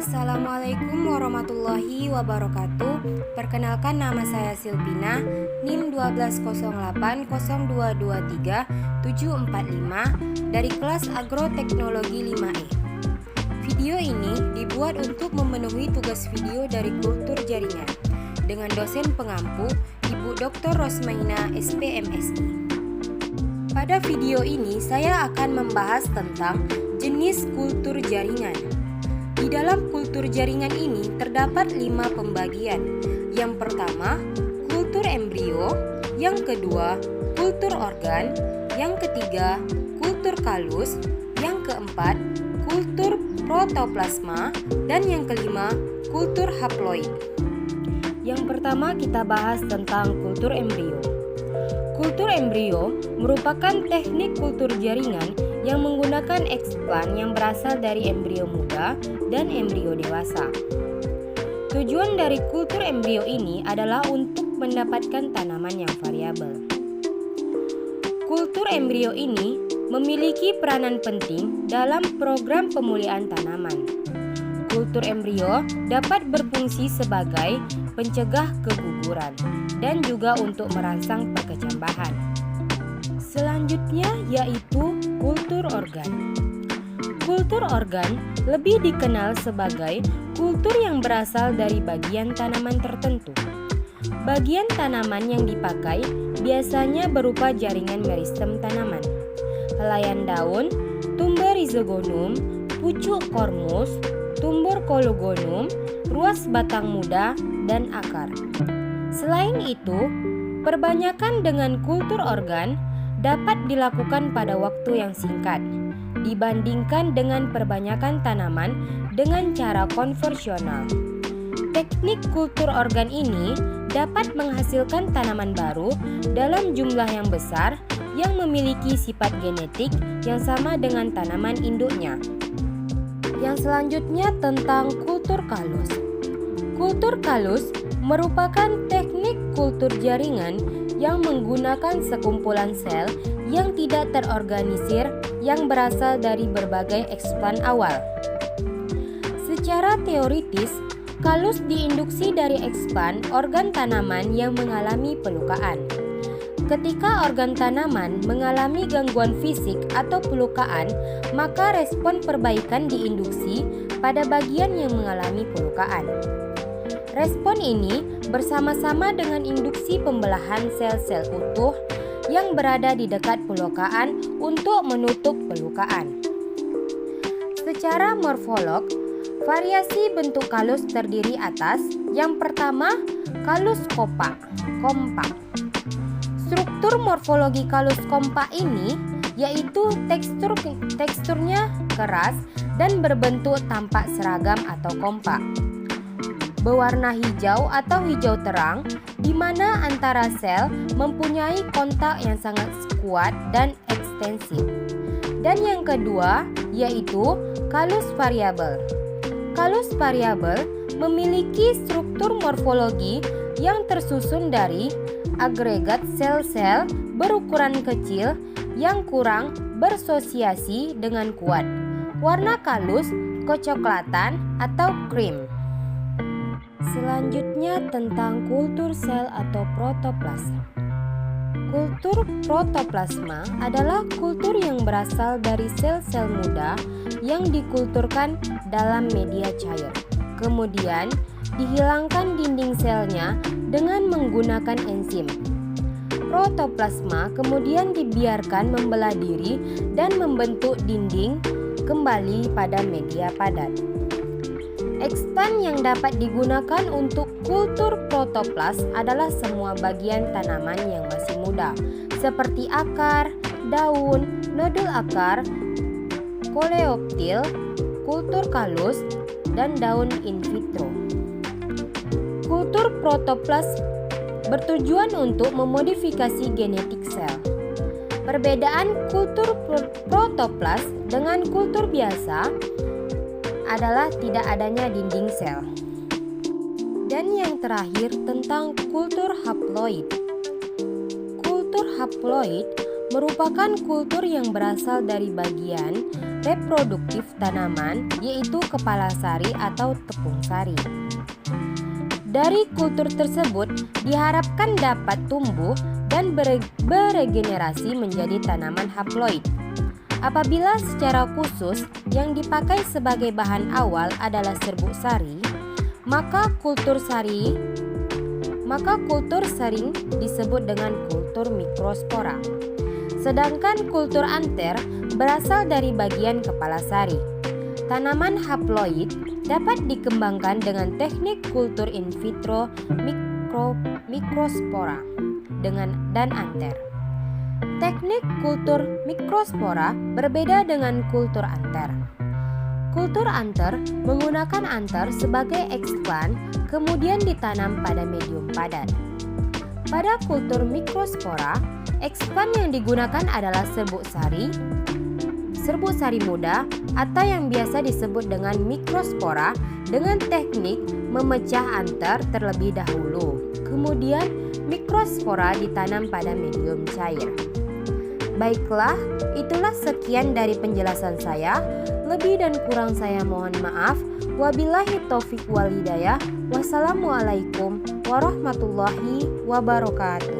Assalamualaikum warahmatullahi wabarakatuh. Perkenalkan, nama saya Silvina, NIM 120800223 dari kelas Agroteknologi 5E. Video ini dibuat untuk memenuhi tugas video dari kultur jaringan dengan dosen pengampu Ibu Dr. Rosmaina SPMSI. Pada video ini saya akan membahas tentang jenis kultur jaringan. Di dalam kultur jaringan ini terdapat 5 pembagian. Yang pertama, kultur embrio. Yang kedua, kultur organ. Yang ketiga, kultur kalus. Yang keempat, kultur protoplasma. Dan yang kelima, kultur haploid. Yang pertama kita bahas tentang kultur embrio. Kultur embrio merupakan teknik kultur jaringan yang menggunakan eksplan yang berasal dari embrio muda dan embrio dewasa. Tujuan dari kultur embrio ini adalah untuk mendapatkan tanaman yang variabel. Kultur embrio ini memiliki peranan penting dalam program pemulihan tanaman. Kultur embrio dapat berfungsi sebagai pencegah keguguran dan juga untuk merangsang perkecambahan. Selanjutnya yaitu kultur organ. Kultur organ lebih dikenal sebagai kultur yang berasal dari bagian tanaman tertentu. Bagian tanaman yang dipakai biasanya berupa jaringan meristem tanaman, helaian daun, tumber rhizogonum, pucuk kormus, tumber kologonum, ruas batang muda, dan akar. Selain itu, perbanyakan dengan kultur organ dapat dilakukan pada waktu yang singkat dibandingkan dengan perbanyakan tanaman dengan cara konvensional. Teknik kultur organ ini dapat menghasilkan tanaman baru dalam jumlah yang besar yang memiliki sifat genetik yang sama dengan tanaman induknya. Yang selanjutnya tentang kultur kalus. Kultur kalus merupakan teknik kultur jaringan yang menggunakan sekumpulan sel yang tidak terorganisir yang berasal dari berbagai eksplan awal. Secara teoritis, kalus diinduksi dari eksplan organ tanaman yang mengalami pelukaan. Ketika organ tanaman mengalami gangguan fisik atau pelukaan, maka respon perbaikan diinduksi pada bagian yang mengalami pelukaan. Respon ini bersama-sama dengan induksi pembelahan sel-sel utuh yang berada di dekat pelukaan untuk menutup pelukaan. Secara morfolog, variasi bentuk kalus terdiri atas yang pertama, kalus kompak. Struktur morfologi kalus kompak ini yaitu teksturnya keras dan berbentuk tampak seragam atau kompak. Berwarna hijau atau hijau terang, di mana antara sel mempunyai kontak yang sangat kuat dan ekstensif. Dan yang kedua yaitu kalus variabel. Kalus variabel memiliki struktur morfologi yang tersusun dari agregat sel-sel berukuran kecil yang kurang bersosiasi dengan kuat. Warna kalus kecoklatan atau krim. Selanjutnya tentang kultur sel atau protoplasma. Kultur protoplasma adalah kultur yang berasal dari sel-sel muda yang dikulturkan dalam media cair. Kemudian dihilangkan dinding selnya dengan menggunakan enzim. Protoplasma kemudian dibiarkan membelah diri dan membentuk dinding kembali pada media padat. Eksplan yang dapat digunakan untuk kultur protoplas adalah semua bagian tanaman yang masih muda, seperti akar, daun, nodul akar, koleoptil, kultur kalus, dan daun in vitro. Kultur protoplas bertujuan untuk memodifikasi genetik sel. Perbedaan kultur protoplas dengan kultur biasa adalah tidak adanya dinding sel. Dan yang terakhir tentang kultur haploid. Kultur haploid merupakan kultur yang berasal dari bagian reproduktif tanaman, yaitu kepala sari atau tepung sari. Dari kultur tersebut diharapkan dapat tumbuh dan beregenerasi menjadi tanaman haploid. Apabila secara khusus yang dipakai sebagai bahan awal adalah serbuk sari, maka kultur saring disebut dengan kultur mikrospora. Sedangkan kultur anter berasal dari bagian kepala sari. Tanaman haploid dapat dikembangkan dengan teknik kultur in vitro mikrospora dan anter. Teknik kultur mikrospora berbeda dengan kultur anter. Kultur anter menggunakan anter sebagai ekspan, kemudian ditanam pada medium padat. Pada kultur mikrospora, ekspan yang digunakan adalah serbuk sari muda atau yang biasa disebut dengan mikrospora dengan teknik memecah anter terlebih dahulu. Kemudian mikrospora ditanam pada medium cair. Baiklah, itulah sekian dari penjelasan saya. Lebih dan kurang saya mohon maaf. Wabillahi taufiq wal hidayah. Wassalamualaikum warahmatullahi wabarakatuh.